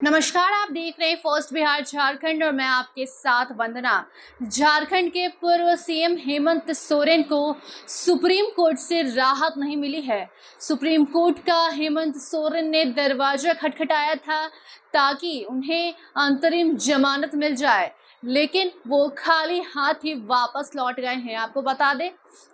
नमस्कार, आप देख रहे हैं फर्स्ट बिहार झारखंड और मैं आपके साथ वंदना। झारखंड के पूर्व सीएम हेमंत सोरेन को सुप्रीम कोर्ट से राहत नहीं मिली है। सुप्रीम कोर्ट का हेमंत सोरेन ने दरवाजा खटखटाया था ताकि उन्हें अंतरिम जमानत मिल जाए, लेकिन वो खाली हाथ ही वापस लौट गए हैं। आपको बता दें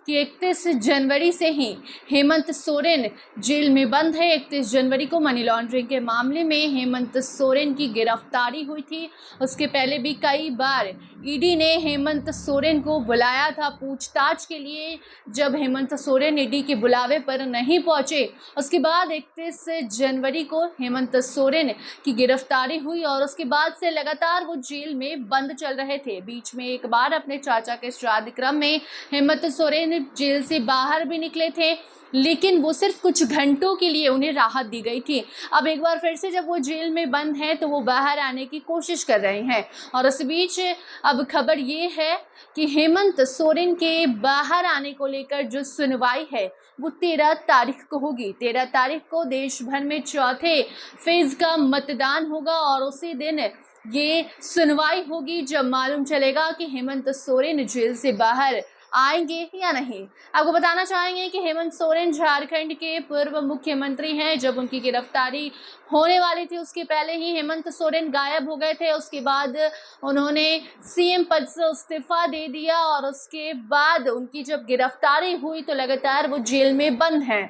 कि 31 जनवरी से ही हेमंत सोरेन जेल में बंद है। 31 जनवरी को मनी लॉन्ड्रिंग के मामले में हेमंत सोरेन की गिरफ्तारी हुई थी। उसके पहले भी कई बार ईडी ने हेमंत सोरेन को बुलाया था पूछताछ के लिए। जब हेमंत सोरेन ईडी के बुलावे पर नहीं पहुंचे, उसके बाद 31 जनवरी को हेमंत सोरेन की गिरफ्तारी हुई और उसके बाद से लगातार वो जेल में बंद चल रहे थे। बीच में एक बार अपने चाचा के श्राद्ध क्रम में हेमंत सोरेन जेल से बाहर भी निकले थे, लेकिन वो सिर्फ कुछ घंटों के लिए उन्हें राहत दी गई थी। अब एक बार फिर से जब वो जेल में बंद हैं तो वो बाहर आने की कोशिश कर रहे हैं। और इस बीच अब खबर ये है कि हेमंत सोरेन के बाहर आने को लेकर जो सुनवाई है वो 13 तारीख को होगी। 13 तारीख को देश भर में चौथे फेज का मतदान होगा और उसी दिन ये सुनवाई होगी जब मालूम चलेगा कि हेमंत सोरेन जेल से बाहर आएंगे या नहीं। आपको बताना चाहेंगे कि हेमंत सोरेन झारखंड के पूर्व मुख्यमंत्री हैं। जब उनकी गिरफ्तारी होने वाली थी उसके पहले ही हेमंत सोरेन गायब हो गए थे। उसके बाद उन्होंने सीएम पद से इस्तीफा दे दिया और उसके बाद उनकी जब गिरफ्तारी हुई तो लगातार वो जेल में बंद हैं।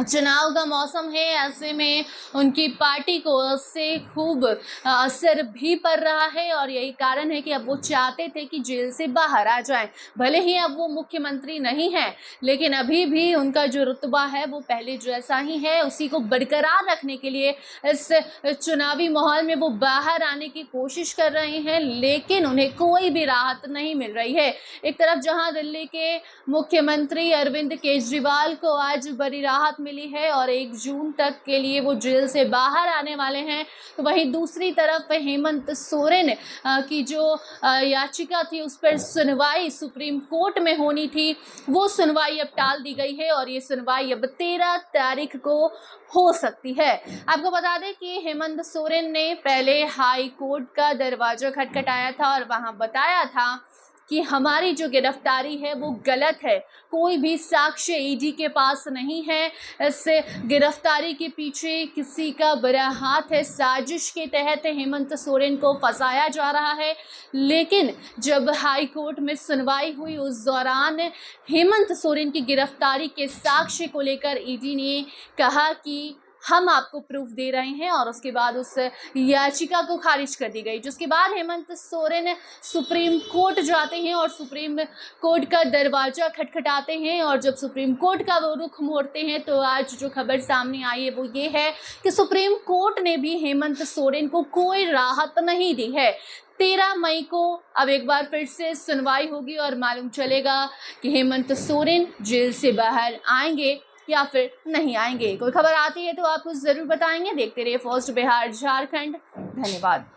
चुनाव का मौसम है, ऐसे में उनकी पार्टी को उससे खूब असर भी पड़ रहा है और यही कारण है कि अब वो चाहते थे कि जेल से बाहर आ जाएं। भले ही अब वो मुख्यमंत्री नहीं हैं, लेकिन अभी भी उनका जो रुतबा है वो पहले जैसा ही है। उसी को बरकरार रखने के लिए इस चुनावी माहौल में वो बाहर आने की कोशिश कर रहे हैं, लेकिन उन्हें कोई भी राहत नहीं मिल रही है। एक तरफ जहां दिल्ली के मुख्यमंत्री अरविंद केजरीवाल को आज बड़ी राहत मिली है और 1 जून तक के लिए वो जेल से बाहर आने वाले हैं, तो वहीं दूसरी तरफ हेमंत सोरेन की जो याचिका थी उस पर सुनवाई सुप्रीम कोर्ट में होनी थी, वो सुनवाई अब टाल दी गई है और ये सुनवाई अब 13 तारीख को हो सकती है। आपको बता दें कि हेमंत सोरेन ने पहले हाई कोर्ट का दरवाजा खटखटाया था और वहां बताया था कि हमारी जो गिरफ्तारी है वो गलत है, कोई भी साक्ष्य ईडी के पास नहीं है, इस गिरफ्तारी के पीछे किसी का बड़ा हाथ है, साजिश के तहत हेमंत सोरेन को फंसाया जा रहा है। लेकिन जब हाई कोर्ट में सुनवाई हुई उस दौरान हेमंत सोरेन की गिरफ्तारी के साक्ष्य को लेकर ईडी ने कहा कि हम आपको प्रूफ दे रहे हैं और उसके बाद उस याचिका को खारिज कर दी गई। जिसके बाद हेमंत सोरेन सुप्रीम कोर्ट जाते हैं और सुप्रीम कोर्ट का दरवाजा खटखटाते हैं और जब सुप्रीम कोर्ट का वो रुख मोड़ते हैं तो आज जो खबर सामने आई है वो ये है कि सुप्रीम कोर्ट ने भी हेमंत सोरेन को कोई राहत नहीं दी है। 13 मई को अब एक बार फिर से सुनवाई होगी और मालूम चलेगा कि हेमंत सोरेन जेल से बाहर आएंगे या फिर नहीं आएंगे। कोई खबर आती है तो आपको जरूर बताएंगे। देखते रहिए फर्स्ट बिहार झारखंड। धन्यवाद।